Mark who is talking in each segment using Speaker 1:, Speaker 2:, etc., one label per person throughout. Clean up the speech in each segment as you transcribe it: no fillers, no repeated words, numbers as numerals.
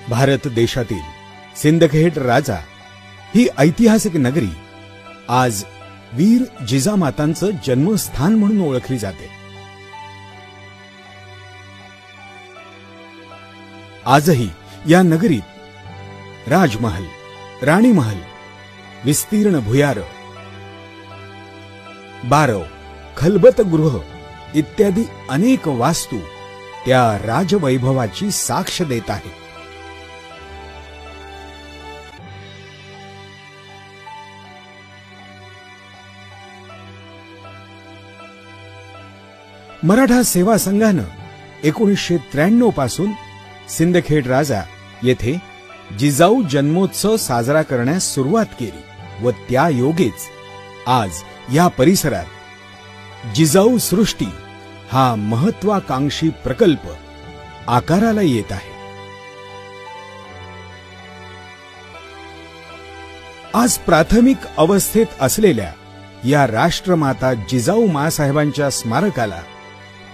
Speaker 1: भारत देशातील सिंदखेड राजा ही ऐतिहासिक नगरी आज वीर जिजामातांचं जन्मस्थान म्हणून ओळखली जाते। आजही या नगरीत राजमहल, राणीमहल, विस्तीर्ण भुयार, बारव, खलबत गृह इत्यादी अनेक वास्तू त्या राजवैभवाची साक्ष देत आहेत। मराठा सेवा संघानं 1993 पासून सिंदखेड राजा येथे जिजाऊ जन्मोत्सव साजरा करण्यास सुरुवात केली व त्या योगेच आज या परिसरात जिजाऊ सृष्टी हा महत्वाकांक्षी प्रकल्प आकाराला येत आहे। आज प्राथमिक अवस्थेत असलेल्या या राष्ट्रमाता जिजाऊ मासाहेबांच्या स्मारकाला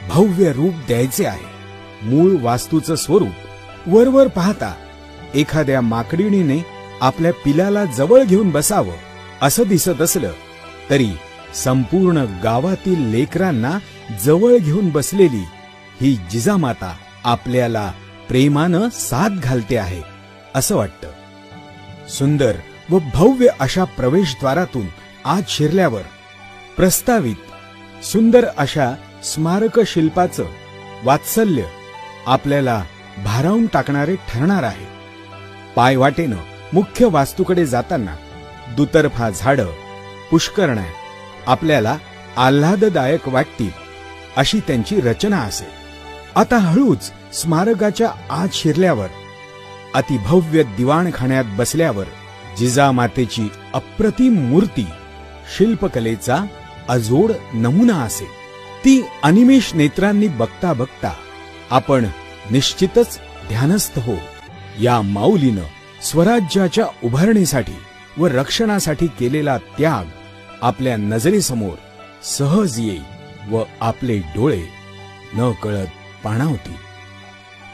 Speaker 1: भव्य रूप द्यायचे आहे। मूळ वास्तूचं स्वरूप वरवर पाहता एखाद्या माकडीणीने आपल्या पिलाला जवळ घेऊन बसावं असं दिसत असलं तरी संपूर्ण गावातील लेकरांना जवळ घेऊन बसलेली ही जिजामाता आपल्याला प्रेमानं साथ घालते आहे असं वाटतं। सुंदर व भव्य अशा प्रवेशद्वारातून आत शिरल्यावर प्रस्तावित सुंदर अशा स्मारक शिल्पाचं वात्सल्य आपल्याला भारावून टाकणारे ठरणार आहे। पायवाटेनं मुख्य वास्तूकडे जाताना दुतर्फा झाडं, पुष्करण्या आपल्याला आल्हाददायक वाटतील अशी त्यांची रचना असेल। आता हळूच स्मारकाच्या आत शिरल्यावर अतिभव्य दिवाणखान्यात बसल्यावर जिजामातेची अप्रतिम मूर्ती शिल्पकलेचा अजोड नमुना असेल। ती अनिमेष नेत्रांनी बघता बघता आपण निश्चितच ध्यानस्थ हो। या माऊलीनं स्वराज्याच्या उभारणीसाठी व रक्षणासाठी केलेला त्याग आपल्या नजरेसमोर सहज येईल व आपले डोळे न कळत पाणावतील।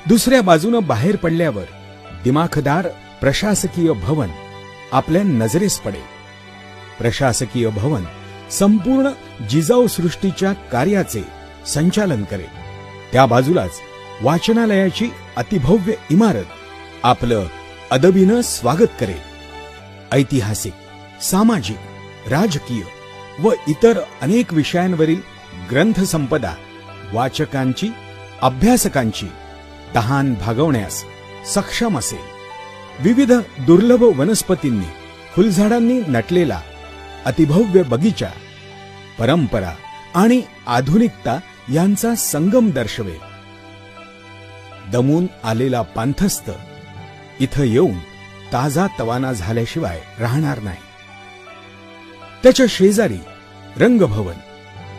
Speaker 1: दुसऱ्या बाजूनं बाहेर पडल्यावर दिमाखदार प्रशासकीय भवन आपल्या नजरेस पडेल। प्रशासकीय भवन संपूर्ण जिजाऊ सृष्टीच्या कार्याचे संचालन करेल। त्या बाजूलाच वाचनालयाची अतिभव्य इमारत आपलं अदबीनं स्वागत करेल। ऐतिहासिक, सामाजिक, राजकीय व इतर अनेक विषयांवरील ग्रंथसंपदा वाचकांची, अभ्यासकांची तहान भागवण्यास सक्षम असेल। विविध दुर्लभ वनस्पतींनी, फुलझाडांनी नटलेला अतिभव्य बगीचा परंपरा आणि आधुनिकता यांचा संगम दर्शवेल। दमून आलेला पांथस्थ इथं येऊन ताजा तवाना झाल्याशिवाय राहणार नाही। त्याच्या शेजारी रंगभवन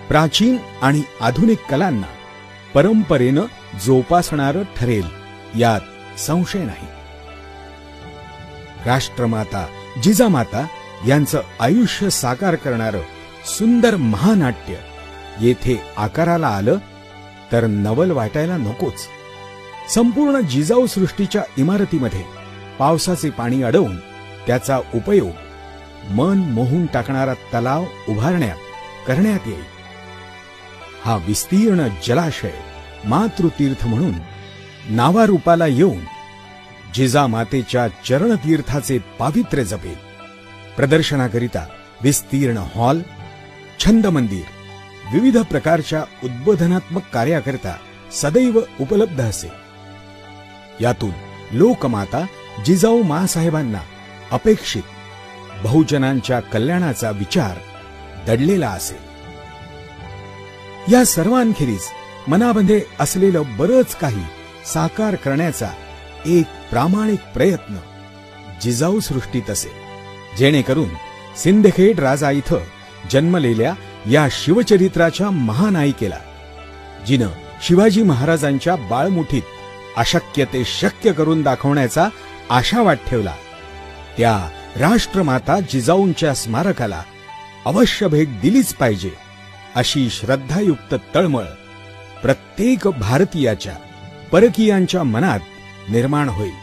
Speaker 1: प्राचीन आणि आधुनिक कलांना परंपरेनं जोपासणारं ठरेल यात संशय नाही। राष्ट्रमाता जिजामाता यांचं आयुष्य साकार करणारं सुंदर महानाट्य येथे आकाराला आलं तर नवल वाटायला नकोच। संपूर्ण जिजाऊ सृष्टीच्या इमारतीमध्ये पावसाचे पाणी अडवून त्याचा उपयोग मन मोहून टाकणारा तलाव उभारण्यात करण्यात येईल। हा विस्तीर्ण जलाशय मातृतीर्थ म्हणून नावारूपाला येऊन जिजामातेच्या चरणतीर्थाचे पावित्र्य जपेल। प्रदर्शनाकरिता विस्तीर्ण हॉल, छंद मंदिर, विविध प्रकारच्या उद्बोधनात्मक कार्याकरिता सदैव उपलब्ध असेल। यातून लोकमाता जिजाऊ मासाहेबांना अपेक्षित बहुजनांच्या कल्याणाचा विचार दडलेला असेल। या सर्वांखेरीज मनामध्ये असलेलं बरंच काही साकार करण्याचा एक प्रामाणिक प्रयत्न जिजाऊ सृष्टीत असेल, जेणेकरून सिंदखेड राजा इथं जन्मलेल्या या शिवचरित्राच्या महानायिकेला, जिनं शिवाजी महाराजांच्या बाळमुठीत अशक्य ते शक्य करून दाखवण्याचा आशावाद ठेवला, त्या राष्ट्रमाता जिजाऊंच्या स्मारकाला अवश्य भेट दिलीच पाहिजे अशी श्रद्धायुक्त तळमळ प्रत्येक भारतीयाच्या, परकीयांच्या मनात निर्माण होईल।